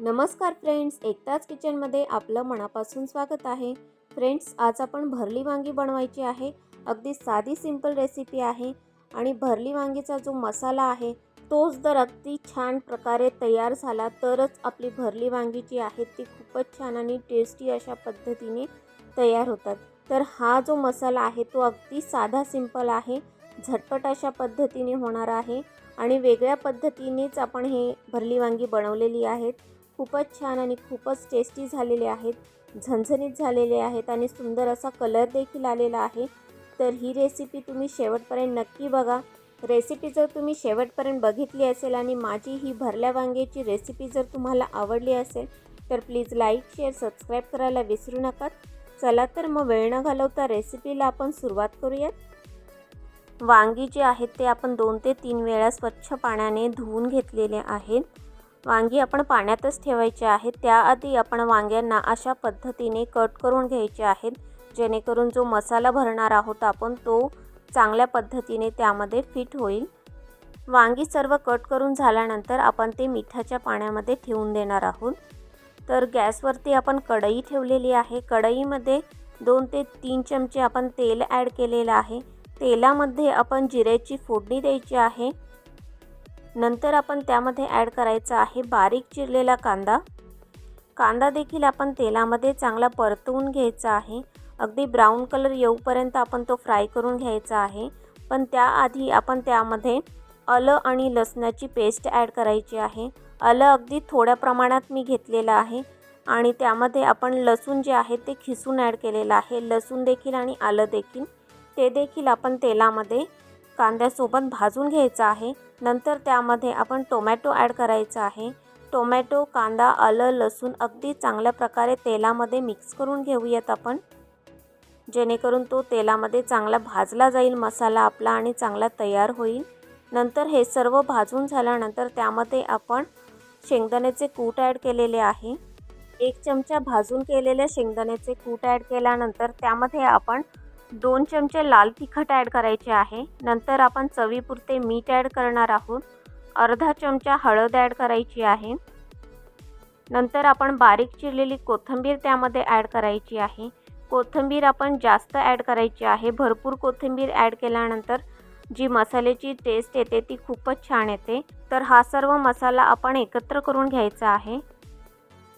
नमस्कार फ्रेंड्स, एकताच किचनमध्ये आपलं मनापासून स्वागत आहे। फ्रेंड्स, आज आपण भरली वांगी बनवायची आहे। अगदी साधी सिंपल रेसिपी आहे आणि भरली वांगीचा जो मसाला आहे तोच जर अगदी छान प्रकारे तयार झाला तरच आपली भरली वांगी जी आहे ती खूपच छान आणि टेस्टी अशा पद्धतीने तयार होतात। तर हा जो मसाला आहे तो अगदी साधा सिंपल आहे, झटपट अशा पद्धतीने होणार आहे आणि वेगळ्या पद्धतीनेच आपण हे भरली वांगी बनवलेली आहेत। खूपच छान आणि खूपच टेस्टी झालेले आहेत, झणझणीत झालेले आहेत आणि सुंदर असा कलर देखील आलेला आहे। तर ही रेसिपी तुम्ही शेवटपर्यंत नक्की बघा। रेसिपी जर तुम्ही शेवटपर्यंत बघितली असेल आणि माझी ही भरल्या वांग्याची रेसिपी जर तुम्हाला आवडली असेल तर प्लीज लाईक, शेअर, सबस्क्राईब करायला विसरू नका। चला तर मग वेळ न घालवता रेसिपीला आपण सुरुवात करूयात। वांगी जे आहेत ते आपण 2 ते 3 वेळा स्वच्छ पाण्याने धुवून घेतलेले आहेत। वांगी आपण पाण्यातच ठेवायचे आहेत। त्याआधी आपण वांग्यांना अशा पद्धतीने कट करून घ्यायचे आहेत, जेणेकरून जो मसाला भरणार आहोत आपण तो चांगल्या पद्धतीने त्यामध्ये फिट होईल। वांगी सर्व कट करून झाल्यानंतर आपण ते मिठाच्या पाण्यामध्ये ठेवून देणार आहोत। तर गॅसवरती आपण कढई ठेवलेली आहे। कढईमध्ये 2 ते 3 चमचे आपण तेल ॲड केलेलं आहे। तेलामध्ये आपण जिऱ्याची फोडणी द्यायची आहे। नंतर आपण त्यामध्ये ॲड करायचा आहे बारीक चिरलेला कांदा। कांदा देखील आपण तेलामध्ये चांगला परतवून घ्यायचा आहे। अगदी ब्राऊन कलर येऊपर्यंत आपण तो फ्राय करून घ्यायचा आहे। पण त्याआधी आपण त्यामध्ये आलं आणि लसणाची पेस्ट ॲड करायची आहे। आलं अगदी थोड्या प्रमाणात मी घेतलेलं आहे आणि त्यामध्ये आपण लसूण जे आहे ते खिसून ॲड केलेलं आहे। लसूण देखील आणि आलं देखील ते देखील आपण तेलामध्ये कांद्यासोबत भाजून घ्यायचं आहे। नंतर त्यामध्ये आपण टोमॅटो ॲड करायचा आहे। टोमॅटो, कांदा, आलं, लसूण अगदी चांगल्या प्रकारे तेलामध्ये मिक्स करून घेऊयात आपण, जेणेकरून तो तेलामध्ये चांगला भाजला जाईल मसाला आपला आणि चांगला तयार होईल। नंतर हे सर्व भाजून झाल्यानंतर त्यामध्ये आपण शेंगदाण्याचे कूट ॲड केलेले आहे। 1 चमचा भाजून केलेले शेंगदाण्याचे कूट ॲड केल्यानंतर त्यामध्ये आपण 2 चमचे लाल तिखट ॲड करायचे आहे। नंतर आपण चवीपुरते मीठ ॲड करणार आहोत। अर्धा चमचा हळद ॲड करायची आहे। नंतर आपण बारीक चिरलेली कोथिंबीर त्यामध्ये ॲड करायची आहे। कोथिंबीर आपण जास्त ॲड करायची आहे। भरपूर कोथिंबीर ॲड केल्यानंतर जी मसाल्याची टेस्ट येते ती खूपच छान येते। तर हा सर्व मसाला आपण एकत्र करून घ्यायचा आहे।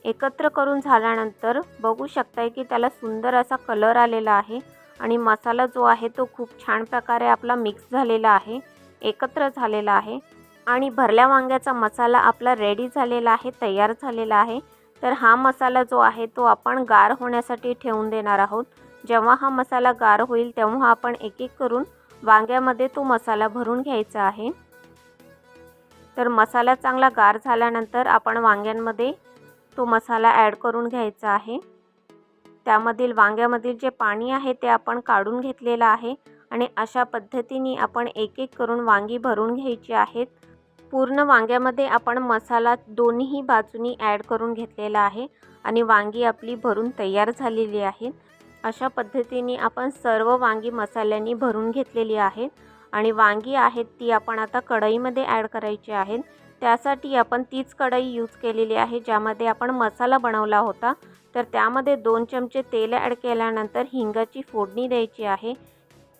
एकत्र करून झाल्यानंतर बघू शकताय की त्याला सुंदर असा कलर आलेला आहे आणि मसाला जो आहे तो खूप छान प्रकारे आपला मिक्स झालेला आहे, एकत्र झालेला आहे आणि भरल्या वांग्याचा मसाला आपला रेडी झालेला आहे, तयार झालेला आहे। तर हा मसाला जो आहे तो आपण गार होण्यासाठी ठेवून देणार आहोत। जेव्हा हा मसाला गार होईल तेव्हा आपण एक एक करून वांग्यामध्ये तो मसाला भरून घ्यायचा आहे। तर मसाला चांगला गार झाल्यानंतर आपण वांग्यांमध्ये तो मसाला ॲड करून घ्यायचा आहे। त्यामधील वांग्यामधील जे पाणी आहे ते आपण काढून घेतलेलं आहे आणि अशा पद्धतीने आपण एक एक करून वांगी भरून घ्यायची आहेत। पूर्ण वांग्यामध्ये आपण मसाला दोन्ही बाजूनी ॲड करून घेतलेला आहे आणि वांगी आपली भरून तयार झालेली आहे। अशा पद्धतीने आपण सर्व वांगी मसाल्याने भरून घेतलेली आहेत आणि वांगी आहेत ती आपण आता कढईमध्ये ॲड करायची आहेत। त्यासाठी आपण तीच कढई यूज केलेली आहे ज्यामध्ये आपण मसाला बनवला होता। तर त्यामध्ये 2 चमचे तेल ॲड केल्यानंतर हिंगाची फोडणी द्यायची आहे।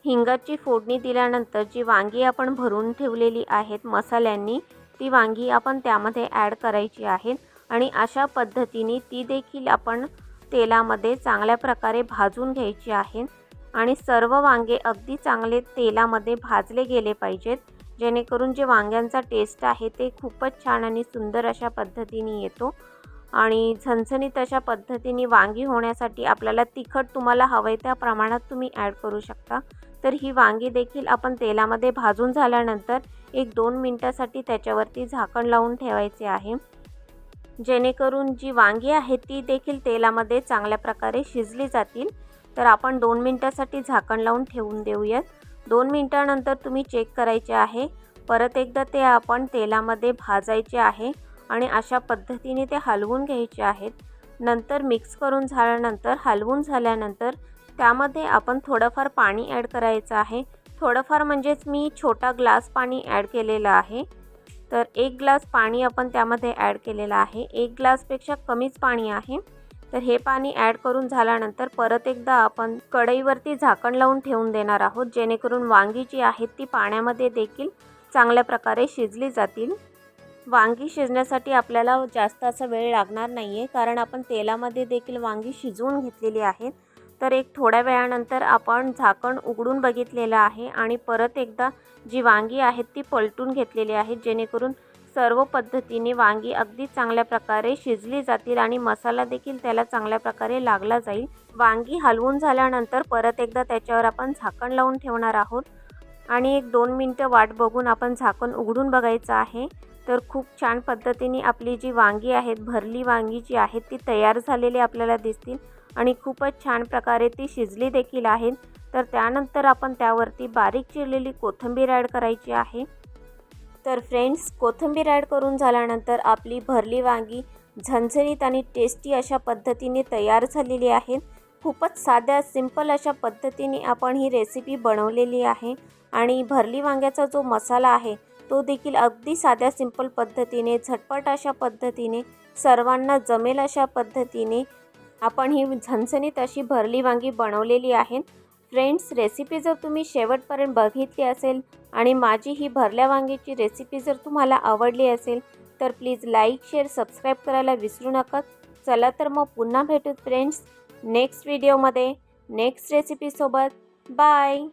हिंगाची फोडणी दिल्यानंतर जी वांगी आपण भरून ठेवलेली आहेत मसाल्यांनी, ती वांगी आपण त्यामध्ये ॲड करायची आहेत आणि अशा पद्धतीने ती देखील आपण तेलामध्ये चांगल्या प्रकारे भाजून घ्यायची आहेत आणि सर्व वांगे अगदी चांगले तेलामध्ये भाजले गेले पाहिजेत, जेणेकरून जे वांग्यांचा टेस्ट आहे ते खूपच छान आणि सुंदर अशा पद्धतीने येतो आणि झणझणीत अशा पद्धतीने वांगी होण्यासाठी आपल्याला तिखट तुम्हाला हवंय त्या प्रमाणात तुम्ही ॲड करू शकता। तर ही वांगी देखील आपण तेलामध्ये भाजून झाल्यानंतर 1-2 मिनिटासाठी त्याच्यावरती झाकण लावून ठेवायचे आहे, जेणेकरून जी वांगी आहे ती देखील तेलामध्ये चांगल्या प्रकारे शिजली जातील। तर आपण 2 मिनिटासाठी झाकण लावून ठेवून देऊयात। 2 मिनिटानंतर तुम्ही चेक करायचे आहे। परत एकदा ते आपण तेलामध्ये भाजायचे आहे आणि अशा पद्धतीने ते हलवून घ्यायचे आहेत। नंतर मिक्स करून झाल्यानंतर हलवून झाल्यानंतर त्यामध्ये आपण थोडंफार पाणी ॲड करायचं आहे। थोडंफार म्हणजेच मी छोटा ग्लास पाणी ॲड केलेलं आहे। तर 1 ग्लास पाणी आपण त्यामध्ये ॲड केलेलं आहे. 1 ग्लासपेक्षा कमीच पाणी आहे. तर हे पाणी ॲड करून झाल्यानंतर परत एकदा आपण कढईवरती झाकण लावून ठेवून देणार आहोत, जेणेकरून वांगी जी आहेत ती पाण्यामध्ये देखील चांगल्या प्रकारे शिजली जातील. वांगी शिजण्यासाठी आपल्याला जास्त असा वेळ लागणार नाही आहे, कारण आपण तेलामध्ये देखील वांगी शिजवून घेतलेली आहेत. तर एक थोड्या वेळानंतर आपण झाकण उघडून बघितलेलं आहे आणि परत एकदा जी वांगी आहेत ती पलटून घेतलेली आहेत, जेणेकरून सर्व पद्धतीने वांगी अगदी चांगल्या प्रकारे शिजली जातील आणि मसाला देखील त्याला चांगल्या प्रकारे लागला जाईल. वांगी हलवून झाल्यानंतर परत एकदा त्याच्यावर आपण झाकण लावून ठेवणार आहोत आणि 1-2 मिनटं वाट बघून आपण झाकण उघडून बघायचं आहे. तर खूप छान पद्धतीने आपली जी वांगी आहेत, भरली वांगी जी आहेत ती तयार झालेली आपल्याला दिसतील आणि खूपच छान प्रकारे ती शिजली देखील आहेत. तर त्यानंतर आपण त्यावरती बारीक चिरलेली कोथिंबीर ॲड करायची आहे. तर फ्रेंड्स, कोथिंबीर ॲड करून झाल्यानंतर आपली भरली वांगी झणझणीत आणि टेस्टी अशा पद्धतीने तयार झालेली आहे. खूपच साध्या सिंपल अशा पद्धतीने आपण ही रेसिपी बनवलेली आहे आणि भरली वांग्याचा जो मसाला आहे तो देखील अगदी साध्या सिंपल पद्धतीने, झटपट अशा पद्धतीने, सर्वांना जमेल अशा पद्धतीने आपण ही झणझणीत अशी भरली वांगी बनवलेली आहे. फ्रेंड्स, रेसिपी जर तुम्ही शेवटपर्यंत बघितली असेल आणि माझी ही भरल्या वांग्याची रेसिपी जर तुम्हाला आवडली असेल तर प्लीज लाईक, शेअर, सबस्क्राईब करायला विसरू नका. चला तर मग पुन्हा भेटू फ्रेंड्स नेक्स्ट व्हिडिओमध्ये नेक्स्ट रेसिपीसोबत. बाय.